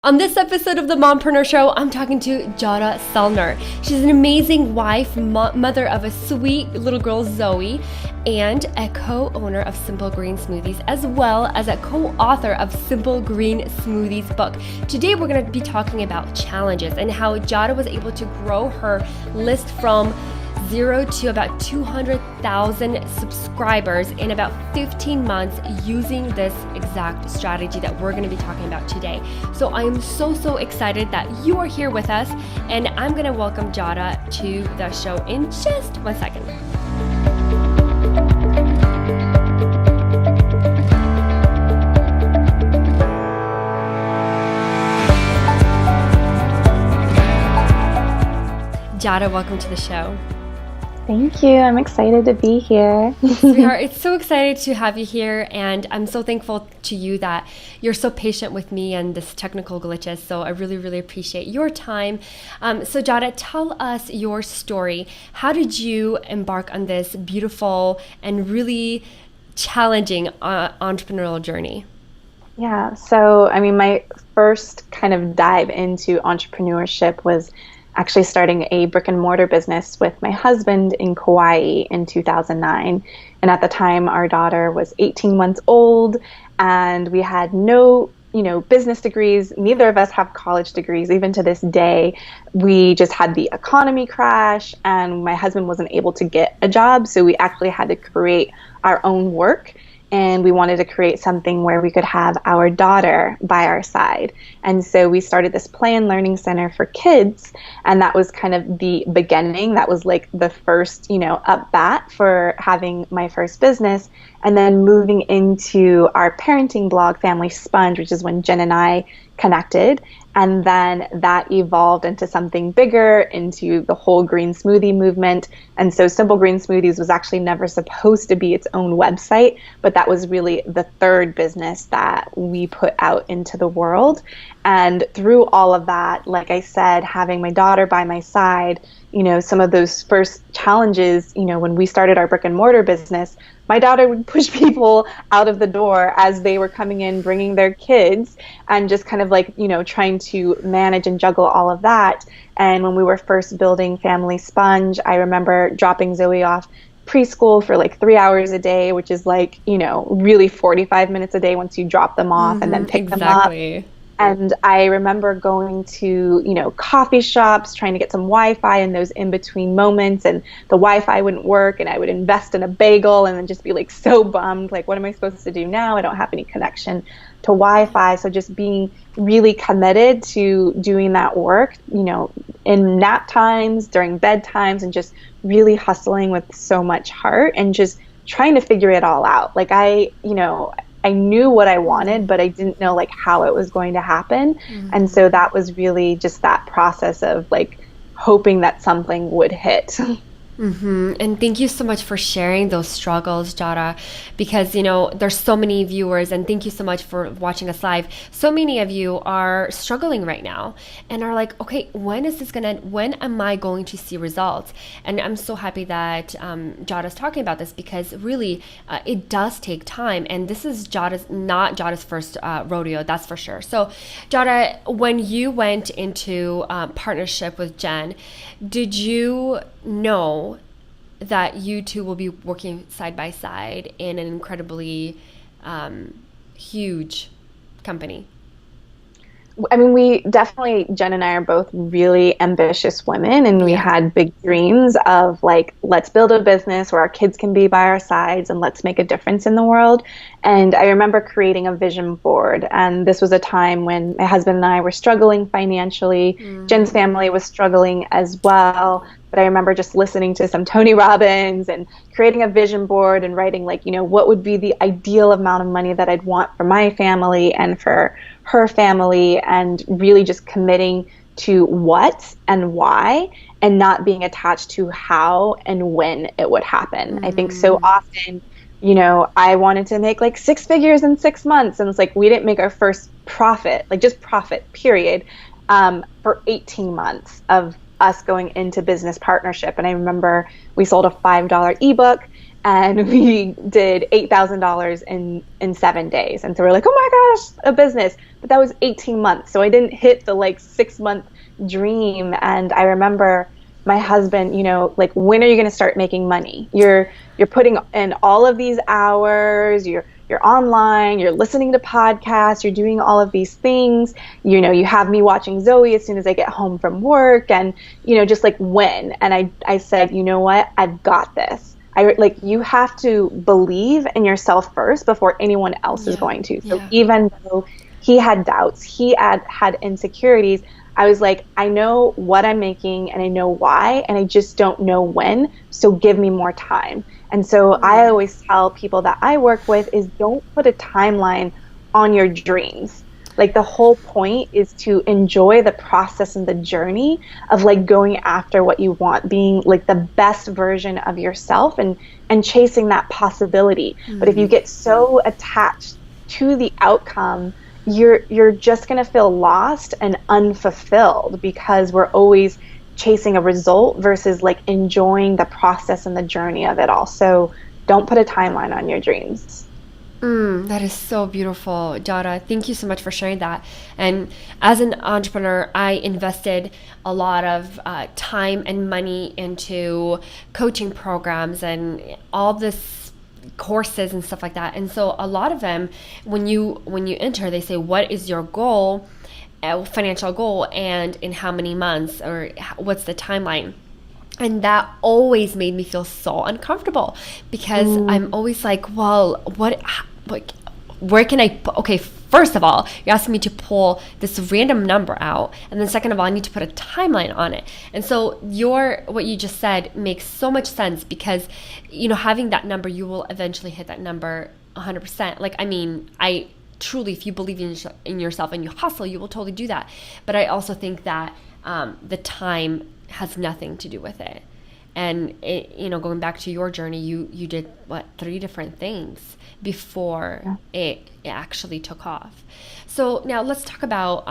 On this episode of the Mompreneur Show, I'm talking to Jadah Sellner. She's an amazing wife, mother of a sweet little girl, Zoe, and a co-owner of Simple Green Smoothies, as well as a co-author of Simple Green Smoothies book. Today, we're going to be talking about challenges and how Jadah was able to grow her list from 0 to about 200,000 subscribers in about 15 months using this exact strategy that we're going to be talking about today. So I am so excited that you are here with us, and I'm going to welcome Jadah to the show in just 1 second. Jadah, welcome to the show. Thank you. I'm excited to be here. Sweetheart, it's so excited to have you here, and I'm so thankful to you that you're so patient with me and this technical glitches. So I really appreciate your time. So Jadah, tell us your story. How did you embark on this beautiful and really challenging entrepreneurial journey? Yeah. So, my first kind of dive into entrepreneurship was actually starting a brick and mortar business with my husband in Kauai in 2009. And at the time, our daughter was 18 months old, and we had no, business degrees. Neither of us have college degrees. Even to this day, we just had the economy crash, and my husband wasn't able to get a job. So we actually had to create our own work. And we wanted to create something where we could have our daughter by our side. And so we started this play and learning center for kids. And that was kind of the beginning. That was like the first, up bat for having my first business. And then moving into our parenting blog, Family Sponge, which is when Jen and I connected. And then that evolved into something bigger, into the whole green smoothie movement. And so Simple Green Smoothies was actually never supposed to be its own website, but that was really the third business that we put out into the world. And through all of that, like I said, having my daughter by my side, some of those first challenges, when we started our brick and mortar business, my daughter would push people out of the door as they were coming in, bringing their kids, and just kind of trying to manage and juggle all of that. And when we were first building Family Sponge, I remember dropping Zoe off preschool for 3 hours a day, which is really 45 minutes a day once you drop them off and then pick them up. And I remember going to, coffee shops, trying to get some Wi-Fi in those in-between moments, and the Wi-Fi wouldn't work, and I would invest in a bagel and then just be so bummed, what am I supposed to do now? I don't have any connection to Wi-Fi. So just being really committed to doing that work, in nap times, during bed times, and just really hustling with so much heart and just trying to figure it all out. I knew what I wanted, but I didn't know how it was going to happen. Mm-hmm. And so that was really just that process of hoping that something would hit. Mm-hmm. And thank you so much for sharing those struggles, Jadah, because, there's so many viewers, and thank you so much for watching us live. So many of you are struggling right now and are like, okay, when am I going to see results? And I'm so happy that Jadah's talking about this, because really it does take time. And this is not Jadah's first rodeo, that's for sure. So Jadah, when you went into partnership with Jen, did you know that you two will be working side by side in an incredibly huge company? We definitely, Jen and I are both really ambitious women, and we had big dreams of let's build a business where our kids can be by our sides and let's make a difference in the world. And I remember creating a vision board, and this was a time when my husband and I were struggling financially. Mm-hmm. Jen's family was struggling as well. But I remember just listening to some Tony Robbins and creating a vision board and writing what would be the ideal amount of money that I'd want for my family and for her family, and really just committing to what and why, and not being attached to how and when it would happen. Mm-hmm. I think so often, I wanted to make 6 figures in 6 months, and it's we didn't make our first profit, just profit period, for 18 months of us going into business partnership. And I remember we sold a $5 ebook, and we did $8,000 in 7 days. And so we're like, oh my gosh, a business. But that was 18 months. So I didn't hit the like 6-month dream. And I remember my husband, like, when are you going to start making money? You're putting in all of these hours, you're online, you're listening to podcasts, you're doing all of these things. You have me watching Zoe as soon as I get home from work, and, just like, when? And I said, you know what? I've got this. You have to believe in yourself first before anyone else is going to. So even though he had doubts, he had insecurities, I was like, I know what I'm making and I know why, and I just don't know when, so give me more time. And so I always tell people that I work with is don't put a timeline on your dreams. Like, the whole point is to enjoy the process and the journey of like going after what you want, being like the best version of yourself and chasing that possibility. But if you get so attached to the outcome, you're just going to feel lost and unfulfilled, because we're always chasing a result versus like enjoying the process and the journey of it all. So don't put a timeline on your dreams. That is so beautiful, Jadah. Thank you so much for sharing that. And as an entrepreneur, I invested a lot of time and money into coaching programs and all this courses and stuff like that. And so a lot of them, when you enter, they say, what is your goal, financial goal, and in how many months, or what's the timeline? And that always made me feel so uncomfortable, because I'm always like, well, where can I put? Okay, first of all, you're asking me to pull this random number out, and then second of all, I need to put a timeline on it. And so what you just said makes so much sense, because having that number, you will eventually hit that number 100%. Like, I mean, I truly, if you believe in yourself and you hustle, you will totally do that. But I also think that the time has nothing to do with it. And going back to your journey, you did 3 different things before it actually took off. So now let's talk about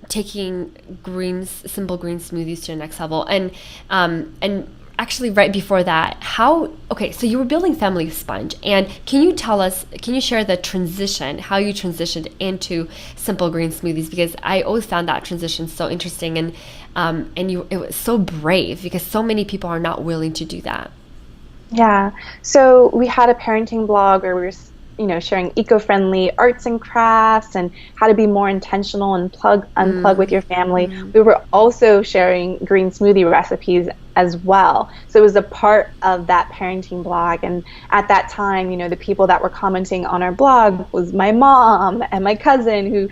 taking simple green smoothies to the next level. And actually, right before that, so you were building Family Sponge, and can you share the transition, how you transitioned into simple green smoothies? Because I always found that transition so interesting, and it was so brave, because so many people are not willing to do that. Yeah. So we had a parenting blog where we were, sharing eco-friendly arts and crafts and how to be more intentional and unplug with your family. We were also sharing green smoothie recipes as well. So it was a part of that parenting blog. And at that time, the people that were commenting on our blog was my mom and my cousin, who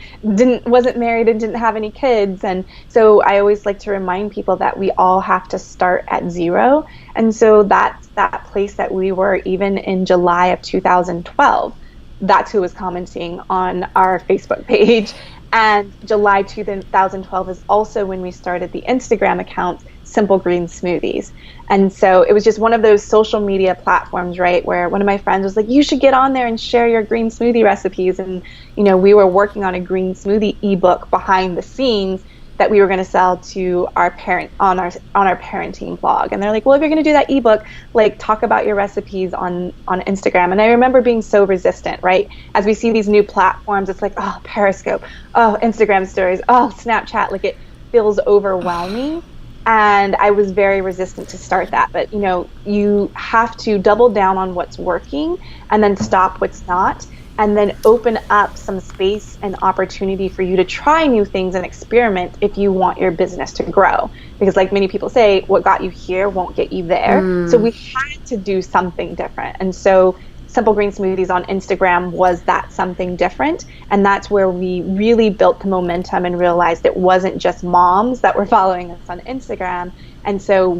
wasn't married and didn't have any kids. And so I always like to remind people that we all have to start at zero. And so that's that place that we were, even in July of 2012. That's who was commenting on our Facebook page. And July 2012 is also when we started the Instagram account, Simple Green Smoothies. And so it was just one of those social media platforms, right, where one of my friends was like, you should get on there and share your green smoothie recipes. And, we were working on a green smoothie ebook behind the scenes that we were going to sell to our on our parenting blog. And they're like, well, if you're going to do that ebook, like, talk about your recipes on Instagram. And I remember being so resistant, right? As we see these new platforms, it's like, oh, Periscope, oh, Instagram stories, oh, Snapchat, like, it feels overwhelming. And I was very resistant to start that. But, you have to double down on what's working and then stop what's not, and then open up some space and opportunity for you to try new things and experiment if you want your business to grow. Because like many people say, what got you here won't get you there. So we had to do something different. And so Simple Green Smoothies on Instagram was that something different. And that's where we really built the momentum and realized it wasn't just moms that were following us on Instagram. And so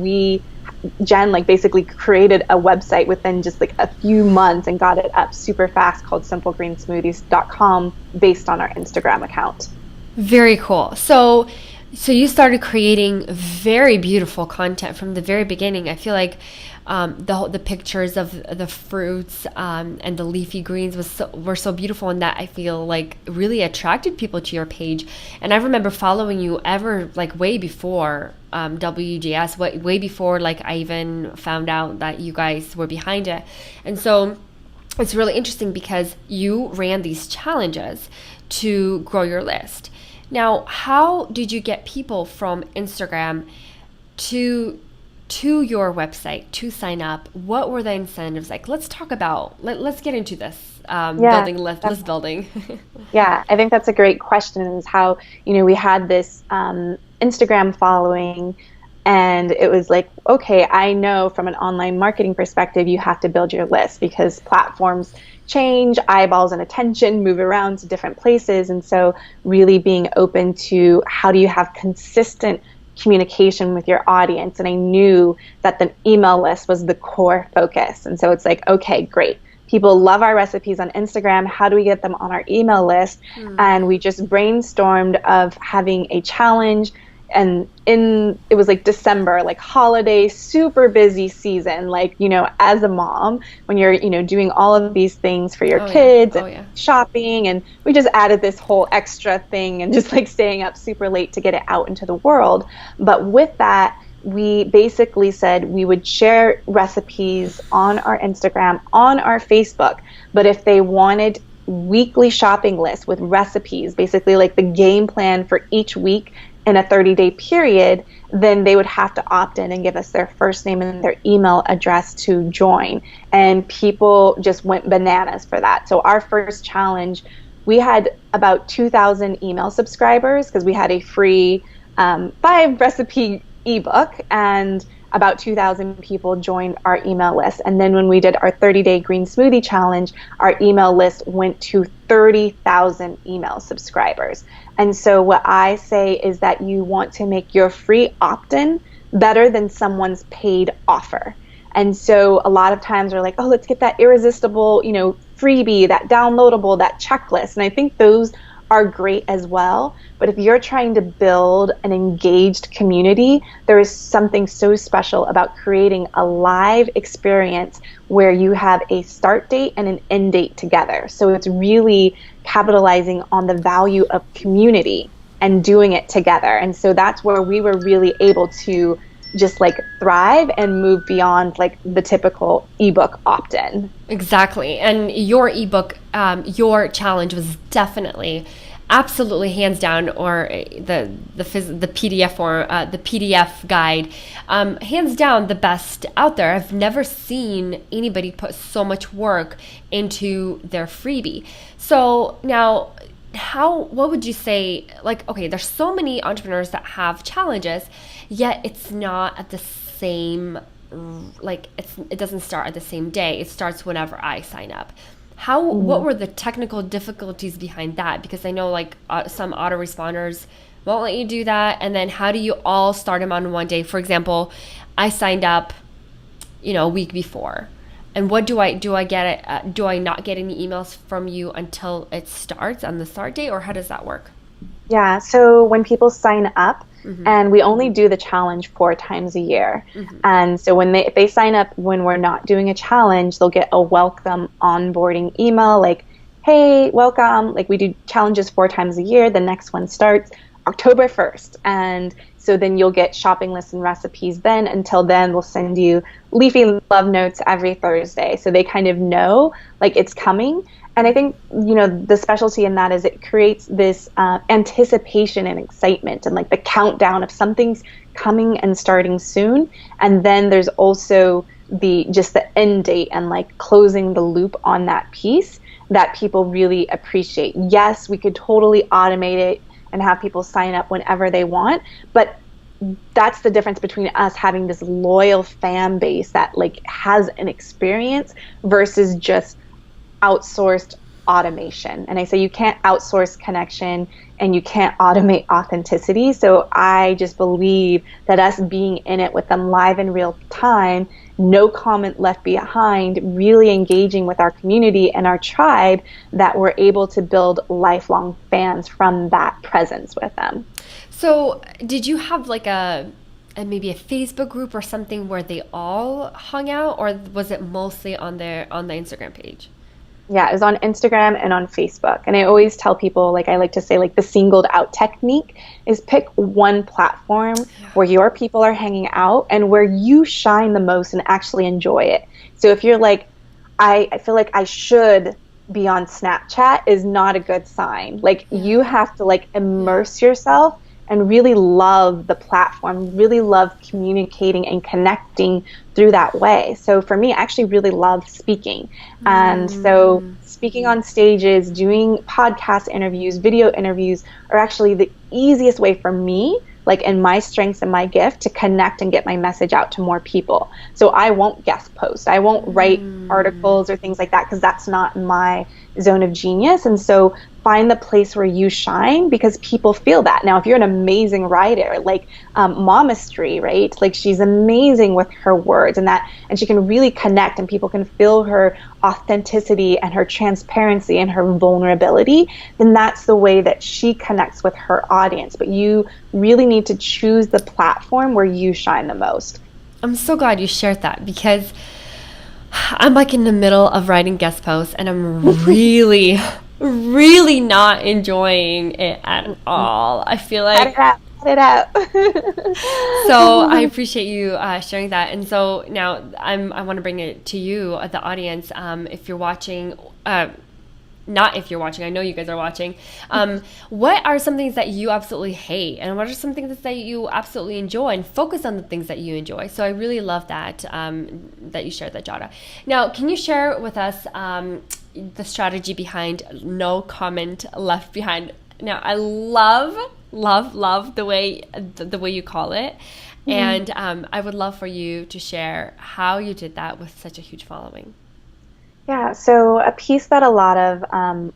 Jen basically created a website within just a few months and got it up super fast, called simplegreensmoothies.com, based on our Instagram account. Very cool. So you started creating very beautiful content from the very beginning. I feel like the pictures of the fruits and the leafy greens were so beautiful, and that I feel like really attracted people to your page. And I remember following you ever like way before WGS, way before like I even found out that you guys were behind it. And so it's really interesting because you ran these challenges to grow your list. Now, how did you get people from Instagram to your website to sign up? What were the incentives like? Let's talk about, let's get into this building list building. Yeah, I think that's a great question, is how, we had this Instagram following, and it was like, okay, I know from an online marketing perspective, you have to build your list because platforms change, eyeballs and attention move around to different places. And so really being open to how do you have consistent communication with your audience. And I knew that the email list was the core focus. And so it's like, okay, great. People love our recipes on Instagram. How do we get them on our email list? And we just brainstormed of having a challenge. And it was like December, like holiday, super busy season. Like, as a mom, when you're, doing all of these things for your kids and shopping, and we just added this whole extra thing and just like staying up super late to get it out into the world. But with that, we basically said we would share recipes on our Instagram, on our Facebook. But if they wanted weekly shopping lists with recipes, basically like the game plan for each week in a 30-day period, then they would have to opt in and give us their first name and their email address to join. And people just went bananas for that. So our first challenge, we had about 2,000 email subscribers because we had a free 5-recipe ebook, and about 2,000 people joined our email list. And then when we did our 30-day green smoothie challenge, our email list went to 30,000 email subscribers. And so what I say is that you want to make your free opt-in better than someone's paid offer. And so a lot of times we're like, oh, let's get that irresistible, freebie, that downloadable, that checklist. And I think those are great as well. But if you're trying to build an engaged community, there is something so special about creating a live experience where you have a start date and an end date together. So it's really capitalizing on the value of community and doing it together. And so that's where we were really able to just like thrive and move beyond like the typical ebook opt-in. Exactly. And your ebook, your challenge was definitely, absolutely hands down, or the PDF or the PDF guide, hands down the best out there. I've never seen anybody put so much work into their freebie. So now, what would you say, like, okay, there's so many entrepreneurs that have challenges, yet it's not at the same, like it doesn't start at the same day. It starts whenever I sign up. What were the technical difficulties behind that? Because I know like some autoresponders won't let you do that. And then how do you all start them on one day? For example, I signed up, a week before. And what do I get it? Do I not get any emails from you until it starts on the start date, or how does that work? Yeah, so when people sign up, and we only do the challenge 4 times a year. And so if they sign up when we're not doing a challenge, they'll get a welcome onboarding email like, hey, welcome. Like we do challenges 4 times a year. The next one starts October 1st. And so then you'll get shopping lists and recipes then. Until then, we'll send you leafy love notes every Thursday. So they kind of know like it's coming. And I think, the specialty in that is it creates this anticipation and excitement and like the countdown of something's coming and starting soon. And then there's also the end date and like closing the loop on that piece that people really appreciate. Yes, we could totally automate it and have people sign up whenever they want, but that's the difference between us having this loyal fan base that like has an experience versus just outsourced automation. And I say you can't outsource connection and you can't automate authenticity. So I just believe that us being in it with them live in real time, no comment left behind, really engaging with our community and our tribe, that we're able to build lifelong fans from that presence with them. So did you have like a maybe a Facebook group or something where they all hung out, or was it mostly on the Instagram page? Yeah, it was on Instagram and on Facebook. And I always tell people, like, I like to say, like, the singled out technique is pick one platform where your people are hanging out and where you shine the most and actually enjoy it. So if you're like, I feel like I should be on Snapchat, is not a good sign. Like, you have to like immerse yourself and really love the platform, really love communicating and connecting through that way. So for me, I actually really love speaking. And so speaking on stages, doing podcast interviews, video interviews are actually the easiest way for me, like in my strengths and my gift, to connect and get my message out to more people. So I won't guest post. I won't write articles or things like that because that's not my zone of genius. And so find the place where you shine, because people feel that. Now, if you're an amazing writer, like Momistry, right? Like, she's amazing with her words and she can really connect, and people can feel her authenticity and her transparency and her vulnerability, then that's the way that she connects with her audience. But you really need to choose the platform where you shine the most. I'm so glad you shared that, because I'm like in the middle of writing guest posts and I'm really really not enjoying it at all. I feel like cut it out. So I appreciate you sharing that. And so now I want to bring it to you, the audience. If you're watching, not if you're watching, I know you guys are watching. What are some things that you absolutely hate, and what are some things that you absolutely enjoy, and focus on the things that you enjoy? So I really love that that you shared that, Jadah. Now, can you share with us the strategy behind no comment left behind? Now, I love the way you call it, and I would love for you to share how you did that with such a huge following. Yeah, so a piece that a lot of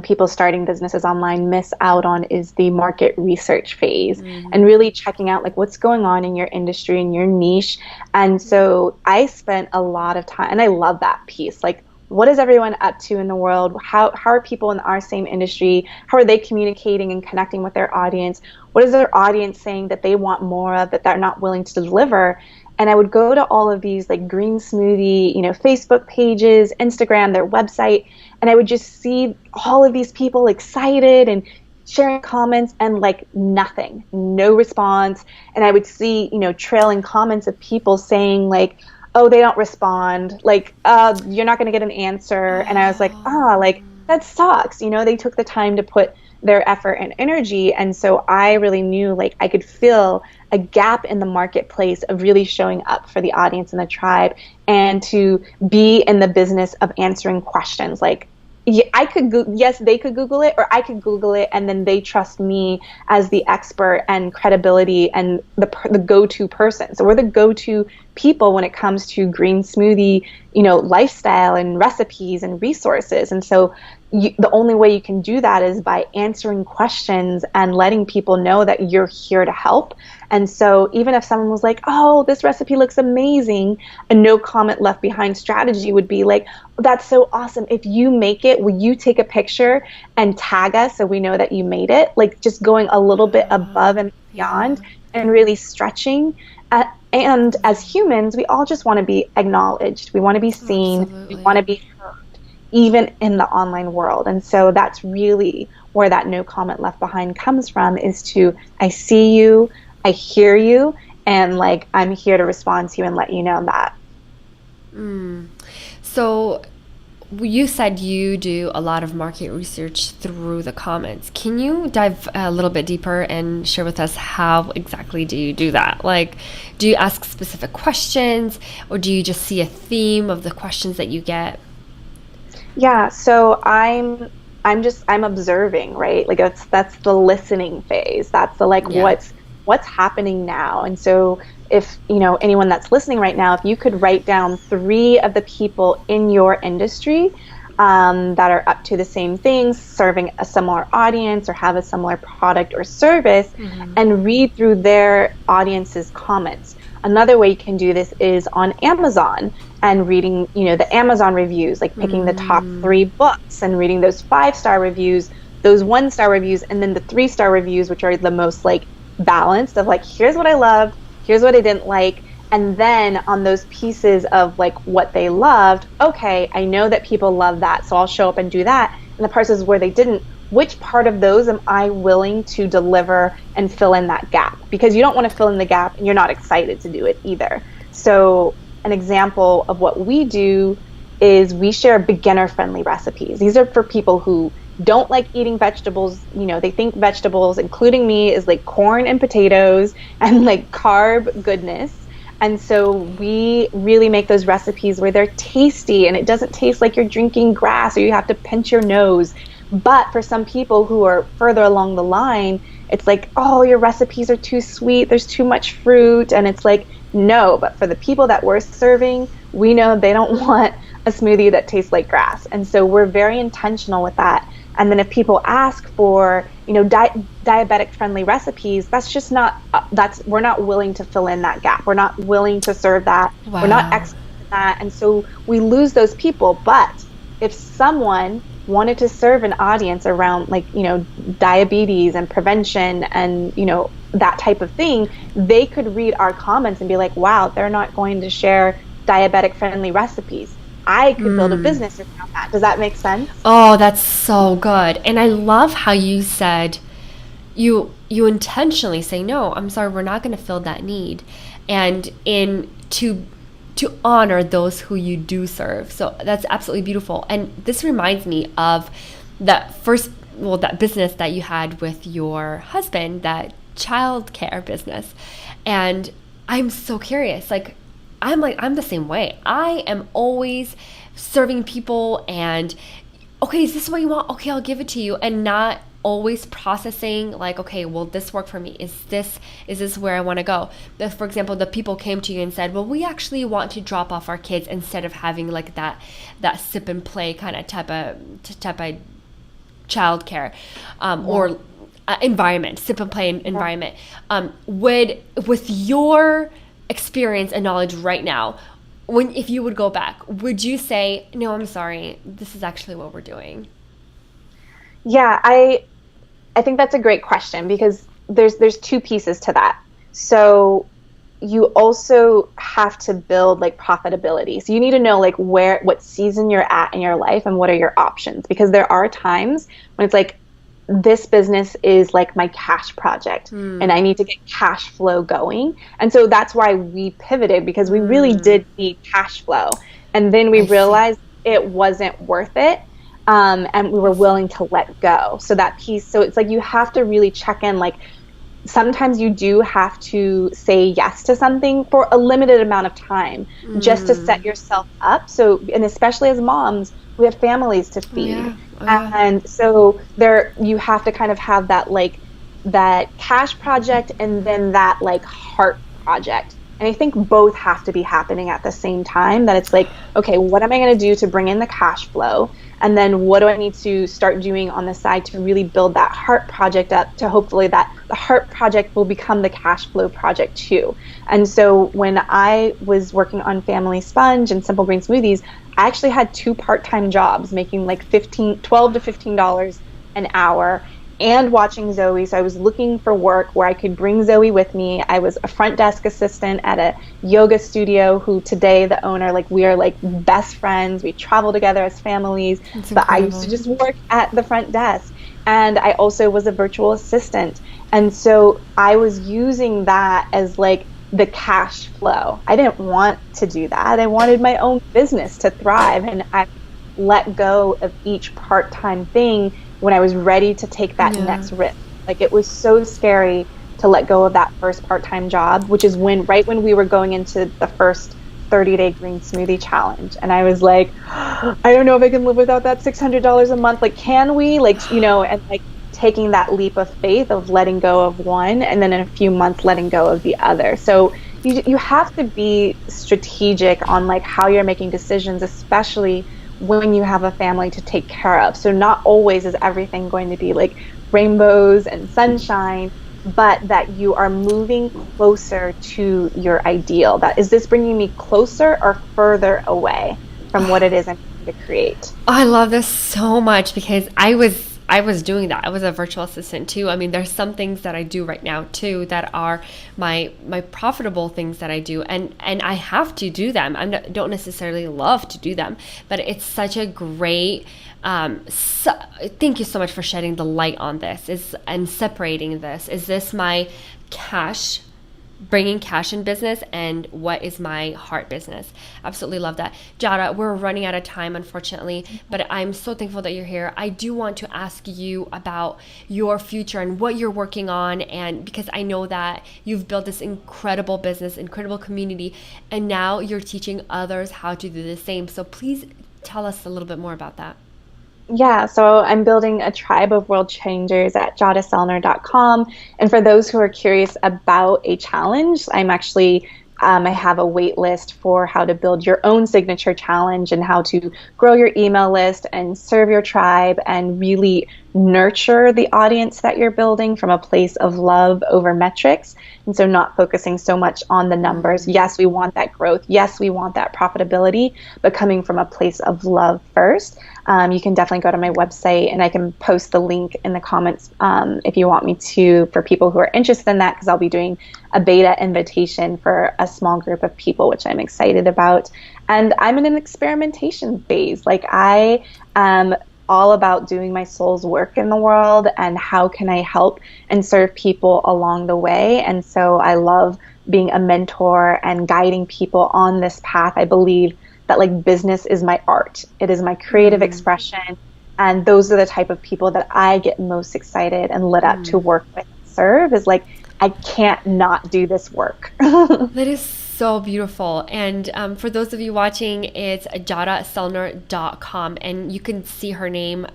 people starting businesses online miss out on is the market research phase, and really checking out like what's going on in your industry and your niche. And so I spent a lot of time, and I love that piece. Like, what is everyone up to in the world? How are people in our same industry? How are they communicating and connecting with their audience? What is their audience saying that they want more of, that they're not willing to deliver? And I would go to all of these like green smoothie, Facebook pages, Instagram, their website, and I would just see all of these people excited and sharing comments, and like nothing, no response. And I would see, trailing comments of people saying like, oh, they don't respond, like, you're not going to get an answer. And I was like, like, that sucks. They took the time to put their effort and energy. And so I really knew like I could fill a gap in the marketplace of really showing up for the audience and the tribe, and to be in the business of answering questions. Like, I could they could Google it, or I could Google it, and then they trust me as the expert and credibility and the go-to person. So we're the go-to people when it comes to green smoothie, lifestyle and recipes and resources. And so the only way you can do that is by answering questions and letting people know that you're here to help. And so even if someone was like, oh, this recipe looks amazing, a no comment left behind strategy would be like, that's so awesome. If you make it, will you take a picture and tag us so we know that you made it? Like, just going a little bit above and beyond and really stretching. And as humans, we all just want to be acknowledged. We want to be seen. Absolutely. We want to be heard, even in the online world. And so that's really where that no comment left behind comes from, is to, I see you, I hear you, and like, I'm here to respond to you and let you know that. So you said you do a lot of market research through the comments. Can you dive a little bit deeper and share with us how exactly do you do that? Like, do you ask specific questions, or do you just see a theme of the questions that you get? Yeah, so I'm observing, right? Like, that's the listening phase. That's the like, what's happening now. And so if anyone that's listening right now, if you could write down 3 of the people in your industry that are up to the same things, serving a similar audience or have a similar product or service, and read through their audience's comments. Another way you can do this is on Amazon and reading, the Amazon reviews, like picking the top 3 books and reading those 5-star reviews, those 1-star reviews, and then the 3-star reviews, which are the most like balanced of like, here's what I loved, here's what I didn't like. And then on those pieces of like what they loved, okay, I know that people love that, so I'll show up and do that. And the parts where they didn't, which part of those am I willing to deliver and fill in that gap? Because you don't want to fill in the gap and you're not excited to do it either. So an example of what we do is we share beginner-friendly recipes. These are for people who don't like eating vegetables. You know, they think vegetables, including me, is like corn and potatoes and like carb goodness. And so we really make those recipes where they're tasty and it doesn't taste like you're drinking grass or you have to pinch your nose. But for some people who are further along the line, it's like, oh, your recipes are too sweet, there's too much fruit. And it's like, no. But for the people that we're serving, we know they don't want a smoothie that tastes like grass. And so we're very intentional with that. And then if people ask for, you know, diabetic friendly recipes, that's just not, we're not willing to fill in that gap. We're not willing to serve that. Wow. We're not experts in that. And so we lose those people. But if someone wanted to serve an audience around like, you know, diabetes and prevention and, you know, that type of thing, they could read our comments and be like, wow, they're not going to share diabetic friendly recipes. I could build a business around that. Does that make sense? Oh, that's so good. And I love how you said you intentionally say, no, I'm sorry, we're not going to fill that need. And to honor those who you do serve. So that's absolutely beautiful. And this reminds me of that business that you had with your husband, that childcare business. And I'm so curious, I'm the same way. I am always serving people and, okay, is this what you want? Okay, I'll give it to you. And not always processing like, okay, will this work for me? Is this where I want to go? But for example, the people came to you and said, well, we actually want to drop off our kids instead of having like that sip and play kind of type of childcare or environment, sip and play environment. With your experience and knowledge right now, if you would go back, would you say, no, I'm sorry, this is actually what we're doing? Yeah, I think that's a great question because there's two pieces to that. So you also have to build like profitability. So you need to know like what season you're at in your life and what are your options, because there are times when it's like, this business is like my cash project and I need to get cash flow going. And so that's why we pivoted, because we really did need cash flow. And then we realized it wasn't worth it. And we were willing to let go. So that piece, so it's like you have to really check in, like sometimes you do have to say yes to something for a limited amount of time just to set yourself up. So, and especially as moms, we have families to feed. And so you have to kind of have that like that cash project and then that like heart project. And I think both have to be happening at the same time, that it's like, okay, what am I going to do to bring in the cash flow? And then what do I need to start doing on the side to really build that heart project up, to hopefully that the heart project will become the cash flow project too. And so when I was working on Family Sponge and Simple Green Smoothies, I actually had 2 part-time jobs making like $12 to $15 an hour and watching Zoe. So I was looking for work where I could bring Zoe with me. I was a front desk assistant at a yoga studio who today the owner, like we are like best friends. We travel together as families. But I used to just work at the front desk. And I also was a virtual assistant. And so I was using that as like the cash flow. I didn't want to do that. I wanted my own business to thrive. And I let go of each part-time thing when I was ready to take that next risk. Like it was so scary to let go of that first part-time job, which is right when we were going into the first 30-day green smoothie challenge. And I was like, I don't know if I can live without that $600 a month. Like, can we? Like, you know, and like taking that leap of faith of letting go of one and then in a few months letting go of the other. So you have to be strategic on like how you're making decisions, especially when you have a family to take care of. So not always is everything going to be like rainbows and sunshine, but that you are moving closer to your ideal. That is this bringing me closer or further away from what it is I'm trying to create? Oh, I love this so much because I was I was doing that. I was a virtual assistant too. I mean, there's some things that I do right now too that are my profitable things that I do, and I have to do them. Don't necessarily love to do them, but it's such a great. Thank you so much for shedding the light on this and separating this. Is this my cash? Bringing cash in business, and what is my heart business? Absolutely love that. Jadah, we're running out of time, unfortunately, but I'm so thankful that you're here. I do want to ask you about your future and what you're working on, and because I know that you've built this incredible business, incredible community, and now you're teaching others how to do the same. So please tell us a little bit more about that. Yeah, so I'm building a tribe of world changers at jadahtsellner.com. And for those who are curious about a challenge, I'm actually I have a wait list for how to build your own signature challenge and how to grow your email list and serve your tribe and really nurture the audience that you're building from a place of love over metrics. And so not focusing so much on the numbers. Yes, we want that growth. Yes, we want that profitability, but coming from a place of love first. You can definitely go to my website, and I can post the link in the comments if you want me to, for people who are interested in that, because I'll be doing a beta invitation for a small group of people, which I'm excited about. And I'm in an experimentation phase. Like, I am all about doing my soul's work in the world and how can I help and serve people along the way. And so I love being a mentor and guiding people on this path. I believe that like business is my art. It is my creative expression. And those are the type of people that I get most excited and lit up to work with and serve. Is like, I can't not do this work. That is so beautiful. And for those of you watching, it's jadahtsellner.com, and you can see her name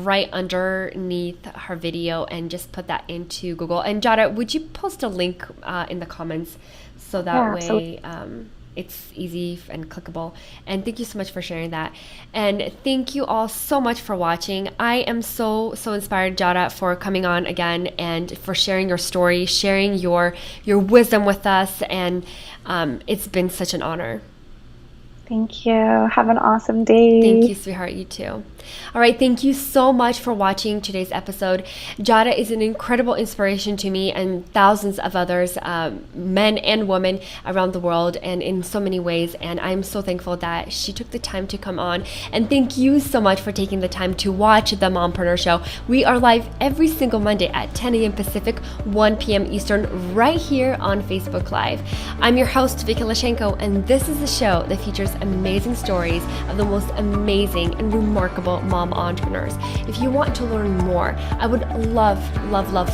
right underneath her video, and just put that into Google. And Jadah, would you post a link in the comments so that way it's easy and clickable? And thank you so much for sharing that. And thank you all so much for watching. I am so inspired, Jadah, for coming on again and for sharing your story, sharing your wisdom with us. And it's been such an honor. Thank you. Have an awesome day. Thank you, sweetheart. You too. All right. Thank you so much for watching today's episode. Jadah is an incredible inspiration to me and thousands of others, men and women around the world, and in so many ways. And I'm so thankful that she took the time to come on. And thank you so much for taking the time to watch the Mompreneur Show. We are live every single Monday at 10 a.m. Pacific, 1 p.m. Eastern, right here on Facebook Live. I'm your host, Vicky, and this is the show that features amazing stories of the most amazing and remarkable mom entrepreneurs. If you want to learn more, I would love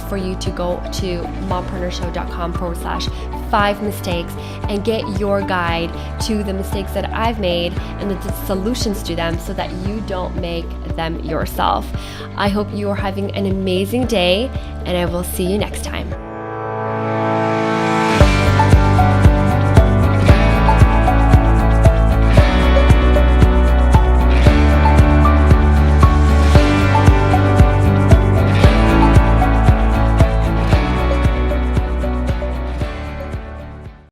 for you to go to mompreneurshow.com/5 mistakes and get your guide to the mistakes that I've made and the solutions to them so that you don't make them yourself. I hope you are having an amazing day, and I will see you next time.